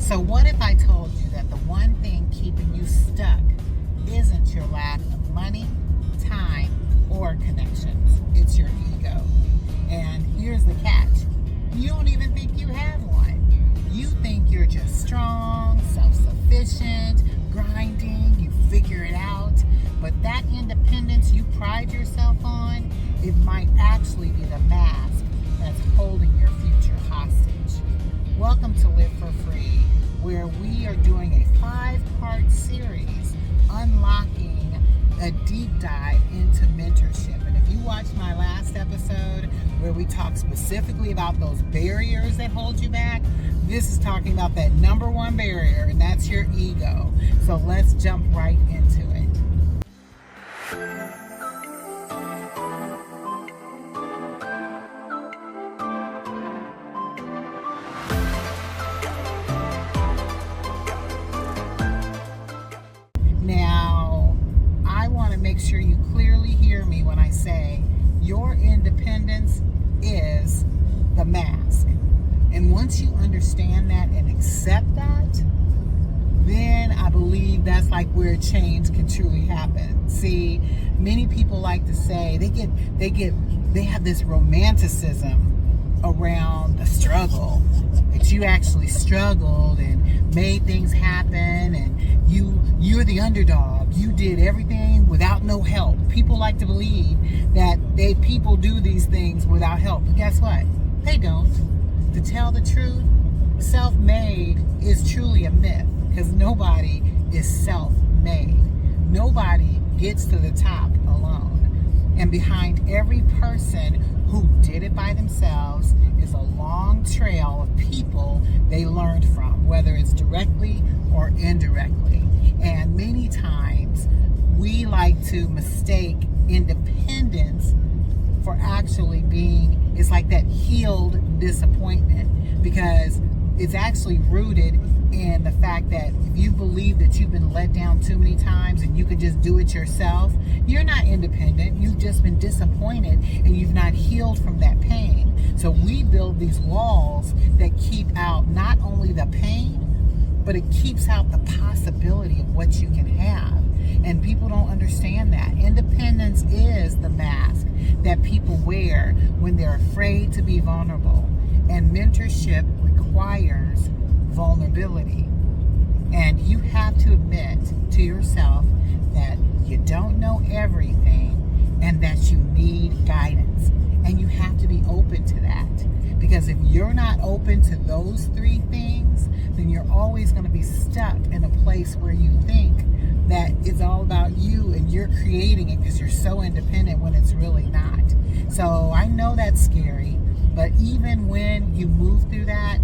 So what if I told you that the one thing keeping you stuck isn't your lack of money, time, or connections? It's your ego. And here's the catch. You don't even think you have one. You think you're just strong, self-sufficient, grinding, you figure it out. But that independence you pride yourself on, it might actually be the mask that's holding your future hostage. Welcome to Live for Free, where we are doing a 5-part series unlocking a deep dive into mentorship. And if you watched my last episode where we talked specifically about those barriers that hold you back, this is talking about that number one barrier, and that's your ego. So let's jump right into it. Now, I want to make sure you clearly hear me when I say your independence is the mask. And once you understand that and accept that, then I believe that's like where change can truly happen. See, many people like to say they have this romanticism around the struggle, that you actually struggled and made things happen, and you're the underdog. You did everything without no help. People like to believe that people do these things without help. But guess what? They don't. To tell the truth, self-made is truly a myth, because nobody is self-made. Nobody gets to the top alone. And behind every person who did it by themselves is a long trail of people they learned from, whether it's directly or indirectly. And many times we like to mistake independence for actually being, it's like that healed disappointment, because it's actually rooted in the fact that if you believe that you've been let down too many times and you can just do it yourself, you're not independent. You've just been disappointed and you've not healed from that pain. So we build these walls that keep out not only the pain, but it keeps out the possibility of what you can have. And people don't understand that. Independence is the mask that people wear when they're afraid to be vulnerable. And mentorship requires vulnerability. And you have to admit to yourself that you don't know everything and that you need guidance. And you have to be open to that. Because if you're not open to those 3 things, then you're always going to be stuck in a place where you think that it's all about you and you're creating it because you're so independent when it's really not. So I know that's scary, but even when you move through that,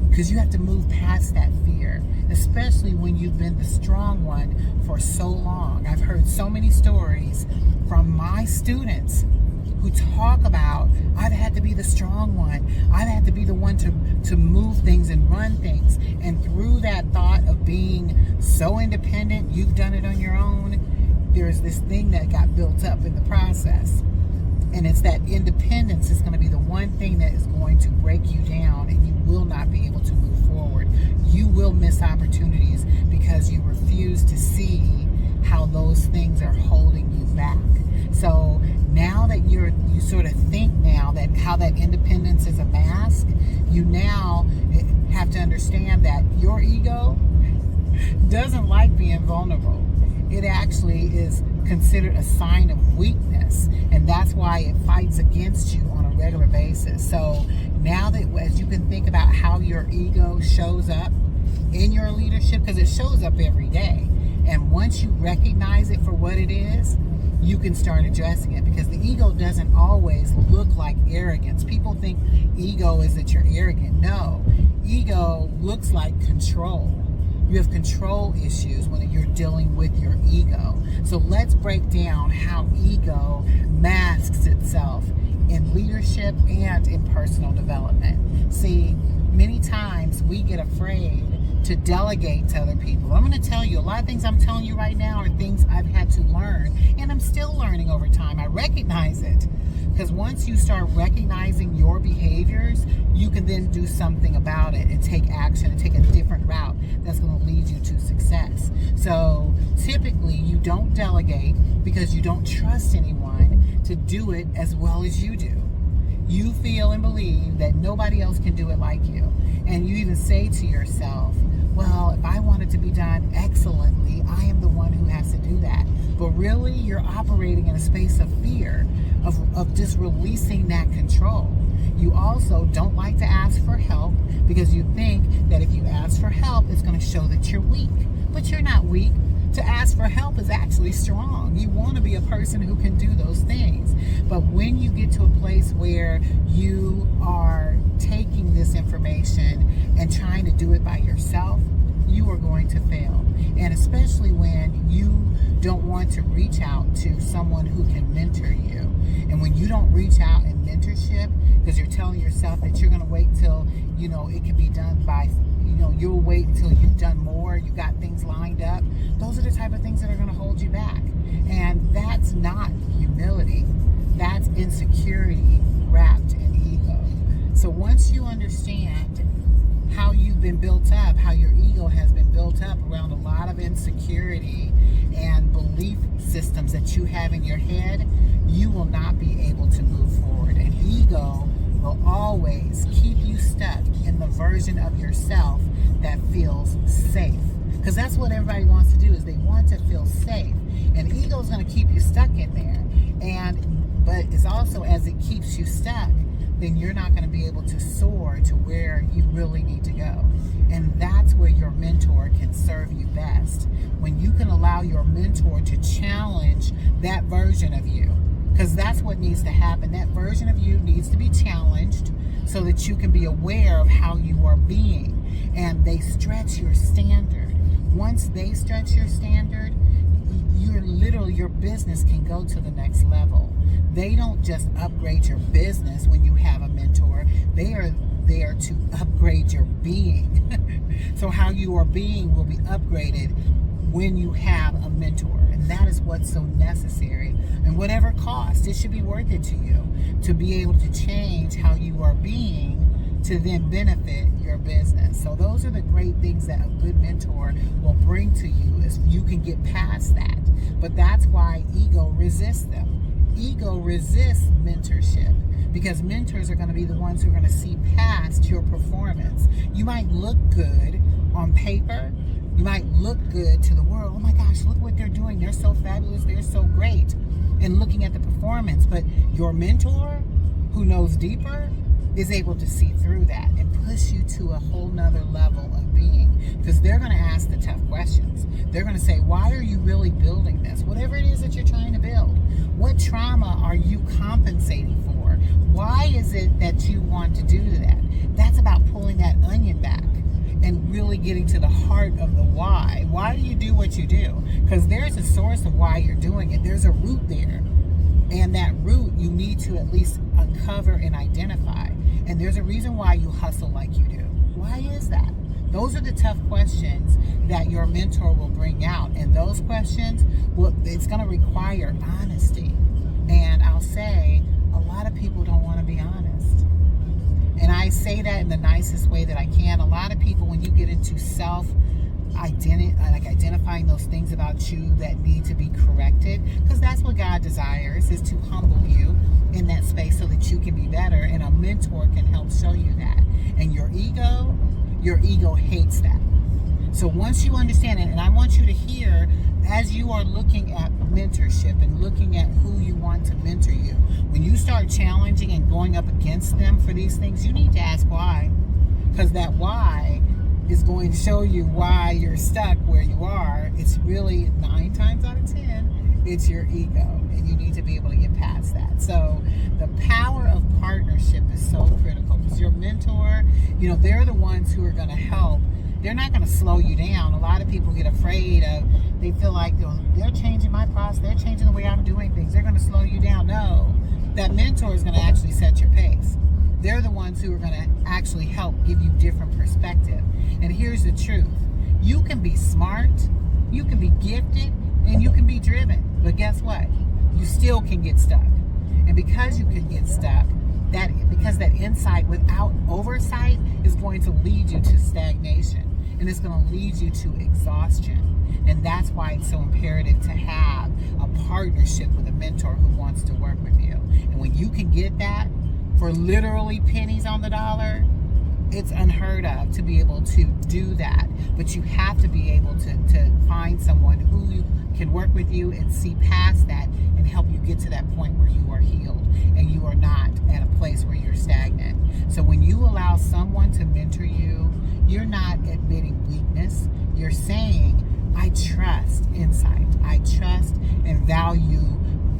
because you have to move past that fear, especially when you've been the strong one for so long. I've heard so many stories from my students who talk about, I've had to be the strong one. I've had to be the one to move things and run things. And through that thought of being so independent, you've done it on your own, there's this thing that got built up in the process. And it's that independence is going to be the one thing that is going to break you down, and you will not be able to move forward. You will miss opportunities because you refuse to see how those things are holding you back. So now that you sort of think now that how that independence is a mask, you now have to understand that your ego doesn't like being vulnerable. It actually is considered a sign of weakness, and that's why it fights against you on a regular basis. So now that as you can think about how your ego shows up in your leadership, because it shows up every day, and once you recognize it for what it is, you can start addressing it, because the ego doesn't always look like arrogance. People think ego is that you're arrogant. No, ego looks like control. You have control issues when you're dealing with your ego. So let's break down how ego masks itself in leadership and in personal development. See, many times we get afraid to delegate to other people. I'm going to tell you, a lot of things I'm telling you right now are things I've had to learn, and I'm still learning over time. I recognize it. Because once you start recognizing your behaviors, you can then do something about it and take action and take a different route that's going to lead you to success. So typically you don't delegate because you don't trust anyone to do it as well as you do. You feel and believe that nobody else can do it like you. And you even say to yourself, well, if I want it to be done excellently, I am the one who has to do that. But really, you're operating in a space of fear, of just releasing that control. You also don't like to ask for help because you think that if you ask for help, it's going to show that you're weak. But you're not weak. To ask for help is actually strong. You want to be a person who can do those things. But when you get to a place where you are taking this information and trying to do it by yourself, you are going to fail. And especially when you don't want to reach out to someone who can mentor you. And when you don't reach out in mentorship because you're telling yourself that you're going to wait till, it can be done by, you'll wait until you've done more, you got things lined up. Those are the type of things that are going to hold you back. And that's not humility. That's insecurity wrapped in ego. So once you understand how you've been built up, how your ego has been built up around a lot of insecurity and belief systems that you have in your head, you will not be able to move forward. And ego will always keep you stuck in the version of yourself that feels safe. Because that's what everybody wants to do, is they want to feel safe. And ego is going to keep you stuck in there. But it's also, as it keeps you stuck, then you're not going to be able to soar to where you really need to go. And that's where your mentor can serve you best. When you can allow your mentor to challenge that version of you. Because that's what needs to happen. That version of you needs to be challenged so that you can be aware of how you are being. And they stretch your standard. Once they stretch your standard, your business can go to the next level. They don't just upgrade your business when you have a mentor. They are there to upgrade your being. So how you are being will be upgraded when you have a mentor. And that is what's so necessary. And whatever cost, it should be worth it to you to be able to change how you are being to then benefit your business. So those are the great things that a good mentor will bring to you, is you can get past that. But that's why ego resists them. Ego resists mentorship because mentors are going to be the ones who are going to see past your performance. You might look good on paper. You might look good to the world. Oh my gosh, look what they're doing. They're so fabulous. They're so great. And looking at the performance. But your mentor, who knows deeper, is able to see through that and push you to a whole nother level of being. Because they're going to ask the tough questions. They're going to say, why are you really building this? Whatever it is that you're trying to build. What trauma are you compensating for? Why is it that you want to do that? That's about pulling that onion back and really getting to the heart of the why. Why do you do what you do? Because there's a source of why you're doing it. There's a root there. And that root you need to at least uncover and identify. And there's a reason why you hustle like you do. Why is that? Those are the tough questions that your mentor will bring out. And those questions, it's going to require honesty. And I'll say, a lot of people don't want to be honest. And I say that in the nicest way that I can. A lot of people, when you get into identifying those things about you that need to be corrected, because that's what God desires, is to humble you in that space so that you can be better, and a mentor can help show you that. And your ego hates that. So once you understand it, and I want you to hear, as you are looking at mentorship and looking at who you want to mentor you, when you start challenging and going up against them for these things, you need to ask why. Because that why is going to show you why you're stuck where you are. It's really 9 times out of 10, it's your ego. And you need to be able to get past that. So the power of partnership is so critical, because your mentor, they're the ones who are going to help. They're not going to slow you down. A lot of people get afraid they feel like they're changing my process, they're changing the way I'm doing things, they're going to slow you down. No, that mentor is going to actually set your pace. They're the ones who are going to actually help give you different perspective. And here's the truth. You can be smart, you can be gifted, and you can be driven. But guess what? You still can get stuck. And because you can get stuck, because that insight without oversight is going to lead you to stagnation. And it's going to lead you to exhaustion. And that's why it's so imperative to have a partnership with a mentor who wants to work with you. And when you can get that for literally pennies on the dollar, it's unheard of to be able to do that. But you have to be able to find someone who can work with you and see past that and help you get to that point where you are healed and you are not at a place where you're stagnant. So when you allow someone to mentor you, you're not admitting weakness. You're saying, I trust insight. I trust and value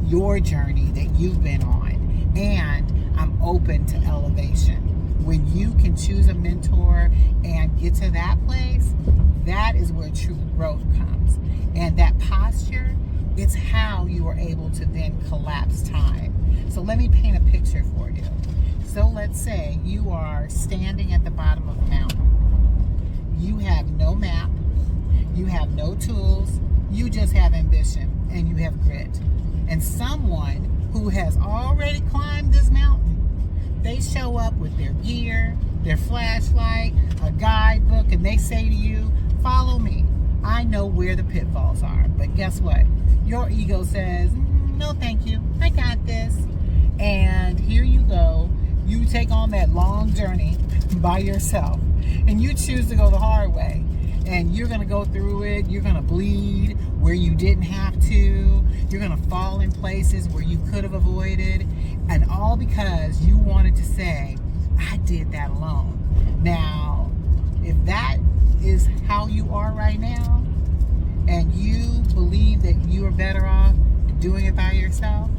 your journey that you've been on. And I'm open to elevation. When you can choose a mentor and get to that place, that is where true growth comes. And that posture, it's how you are able to then collapse time. So let me paint a picture for you. So let's say you are standing at the bottom of a mountain. You have no map, you have no tools, you just have ambition and you have grit. And someone who has already climbed this mountain, they show up with their gear, their flashlight, a guidebook, and they say to you, follow me. I know where the pitfalls are. But guess what? Your ego says, no thank you, I got this. And here you go. You take on that long journey by yourself. And you choose to go the hard way. And you're going to go through it. You're going to bleed where you didn't have to. You're going to fall in places where you could have avoided. And all because you wanted to say, I did that alone. Now, if that is how you are right now, and you believe that you are better off doing it by yourself,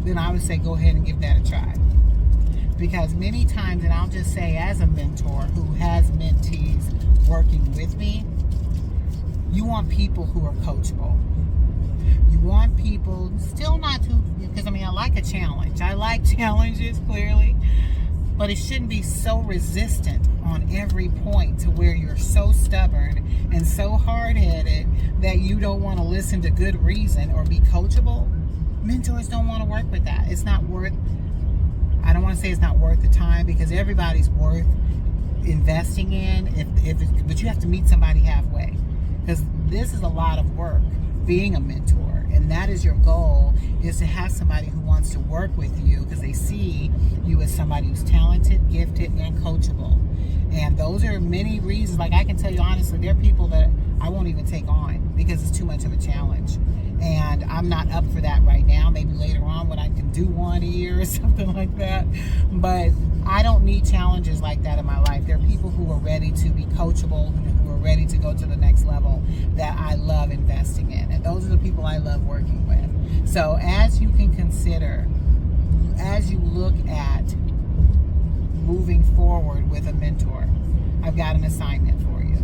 then I would say go ahead and give that a try. Because many times, and I'll just say as a mentor who has mentees working with me, you want people who are coachable. You want people still not to, because I like a challenge. I like challenges, clearly, but it shouldn't be so resistant on every point to where you're so stubborn and so hard-headed that you don't want to listen to good reason or be coachable. Mentors don't want to work with that. It's not worth, I don't want to say it's not worth the time, because everybody's worth investing in, but you have to meet somebody halfway, because this is a lot of work being a mentor, and that is your goal, is to have somebody who wants to work with you because they see you as somebody who's talented, gifted, and coachable. And those are many reasons. Like, I can tell you honestly, there are people that I won't even take on because it's too much of a challenge. And I'm not up for that right now. Maybe later on when I can do one a year or something like that. But I don't need challenges like that in my life. There are people who are ready to be coachable, who are ready to go to the next level, that I love investing in. And those are the people I love working with. So as you can consider, as you look at moving forward with a mentor, I've got an assignment for you.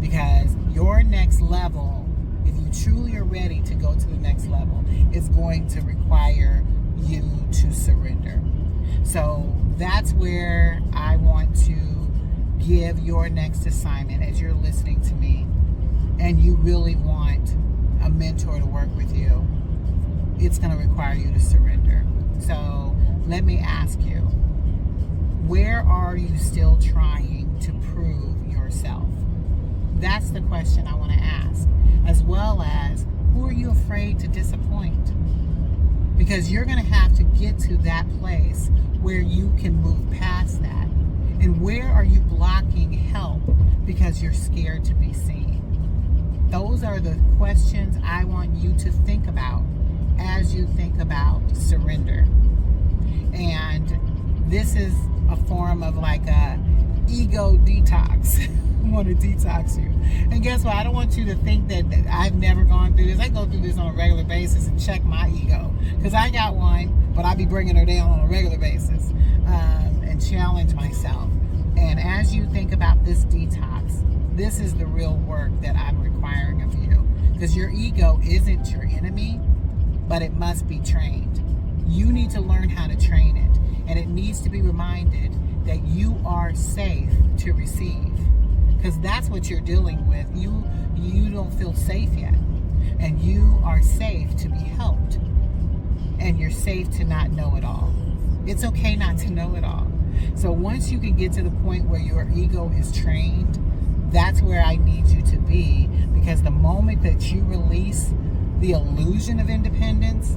Because your next level, if you truly are ready to go to the next level, is going to require you to surrender. So that's where I want to give your next assignment as you're listening to me and you really want a mentor to work with you. It's going to require you to surrender. So let me ask you, where are you still trying to prove yourself? That's the question I want to ask. As well as, who are you afraid to disappoint? Because you're going to have to get to that place where you can move past that. And where are you blocking help because you're scared to be seen? Those are the questions I want you to think about as you think about surrender. And this is a form of like a ego detox. I want to detox you. And guess what? I don't want you to think that I've never gone through this. I go through this on a regular basis and check my ego. Because I got one, but I be bringing her down on a regular basis and challenge myself. And as you think about this detox, this is the real work that I'm requiring of you. Because your ego isn't your enemy, but it must be trained. You need to learn how to train it. And it needs to be reminded that you are safe to receive. Because that's what you're dealing with. You don't feel safe yet. And you are safe to be helped. And you're safe to not know it all. It's okay not to know it all. So once you can get to the point where your ego is trained, that's where I need you to be. Because the moment that you release the illusion of independence,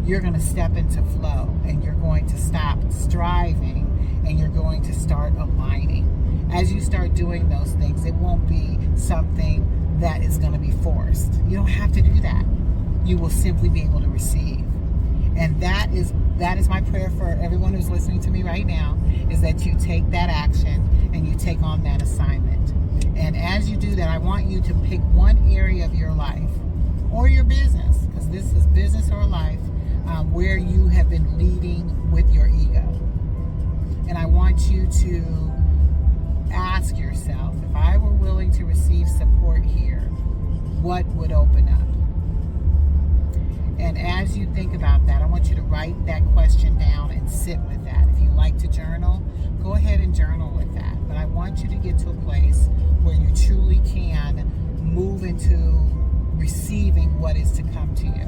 you're going to step into flow, and you're going to stop striving, and you're going to start aligning. As you start doing those things, it won't be something that is going to be forced. You don't have to do that. You will simply be able to receive. And that is my prayer for everyone who's listening to me right now, is that you take that action and you take on that assignment. And as you do that, I want you to pick one area of your life or your business, because this is business or life, where you have been leading with your ego. And I want you to ask yourself, if I were willing to receive support here, what would open up? And as you think about that, I want you to write that question down and sit with that. If you like to journal, go ahead and journal with that. But I want you to get to a place where you truly can move into receiving what is to come to you.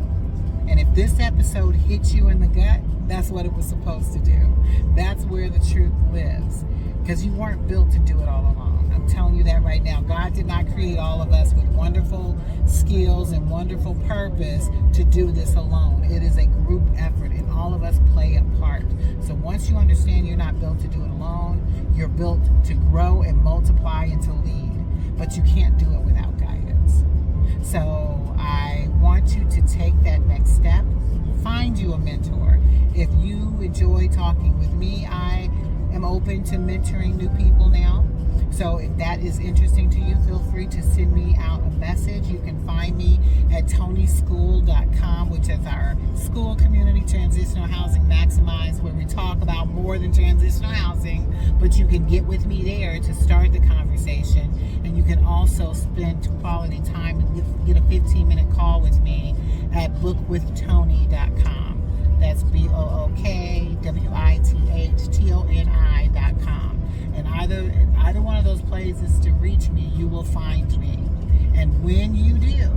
And if this episode hit you in the gut, that's what it was supposed to do. That's where the truth lives. Because you weren't built to do it all alone. I'm telling you that right now. God did not create all of us with wonderful skills and wonderful purpose to do this alone. It is a group effort, and all of us play a part. So once you understand you're not built to do it alone, you're built to grow and multiply and to lead. But you can't do it without guidance. So I want you to take that next step. Find you a mentor. If you enjoy talking with me, I am open to mentoring new people now. So if that is interesting to you, feel free to send me out a message. You can find me at tonyschool.com, which is our school community, Transitional Housing Maximized, where we talk about more than transitional housing, but you can get with me there to start the conversation. And you can also spend quality time and get a 15-minute call with me at bookwithtony.com. That's BOOKWITHTONI.com. And either one of those places to reach me, you will find me. And when you do,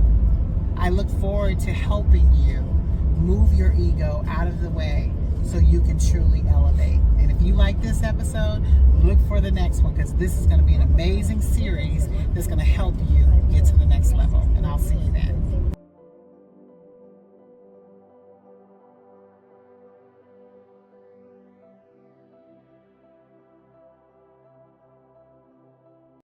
I look forward to helping you move your ego out of the way so you can truly elevate. And if you like this episode, look for the next one, because this is going to be an amazing series that's going to help you get to the next level.